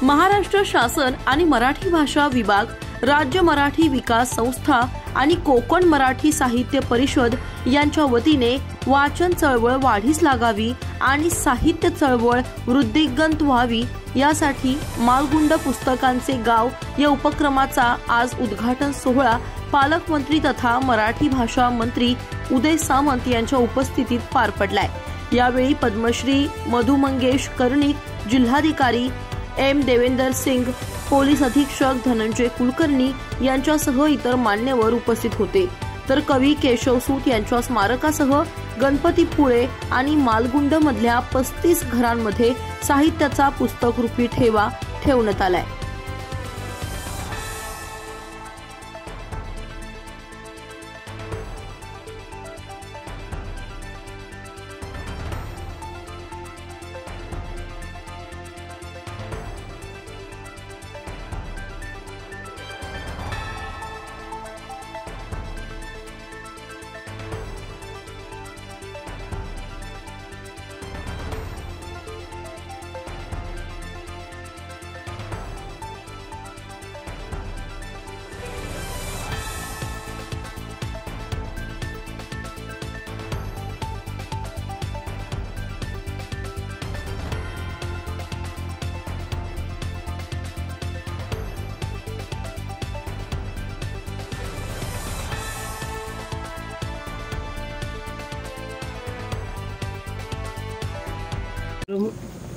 महाराष्ट्र शासन आणि मराठी भाषा विभाग, राज्य मराठी विकास संस्था आणि कोकण मराठी साहित्य परिषद यांच्या वतीने वाचन चळवळ वाढीस लागावी आणि साहित्य चळवळ वृद्धिंगत व्हावी यासाठी मालगुंड पुस्तकांचे गाव या उपक्रमाचा आज उद्घाटन सोहळा पालकमंत्री तथा मराठी भाषा मंत्री उदय सामंत यांच्या उपस्थितीत पार पडलाय। यावेळी पद्मश्री मधु मंगेश कर्णिक, जिल्हाधिकारी एम देवेंद्र सिंग, पोलीस अधीक्षक धनंजय कुलकर्णी यांच्यासह इतर मान्यवर उपस्थित होते। तर कवी केशव सूत यांच्या स्मारकासह गणपतीपुळे आणि मालगुंड मधल्या 35 घरांमध्ये साहित्याचा पुस्तक रूपी ठेवा ठेवण्यात आलाय।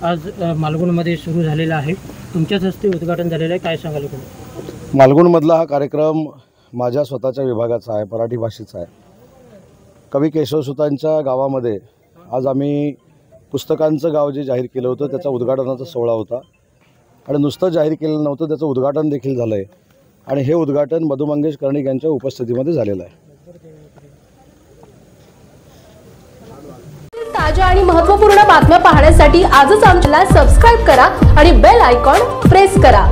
आज मालगुंडमध्ये सुरू झालेला आहे, तुमच्याच हस्ते उद्घाटन झालेलं आहे, काय सांगाल तुम्ही? मालगुंडमधला हा कार्यक्रम माझ्या स्वतःच्या विभागाचा आहे, मराठी भाषेचा आहे। कवी केशवसुतांच्या गावामध्ये आज आम्ही पुस्तकांचं गाव जे जाहीर केलं होतं त्याचा उद्घाटनाचा सोहळा होता आणि नुसतं जाहीर केलं नव्हतं, त्याचं उद्घाटन देखील झालं आहे आणि हे उद्घाटन मधु मंगेश कर्णिक यांच्या उपस्थितीमध्ये झालेलं आहे। ताज्या आणि महत्त्वपूर्ण बातम्या पाहण्यासाठी आजच आमच्याला सबस्क्राइब करा आणि बेल आयकॉन प्रेस करा।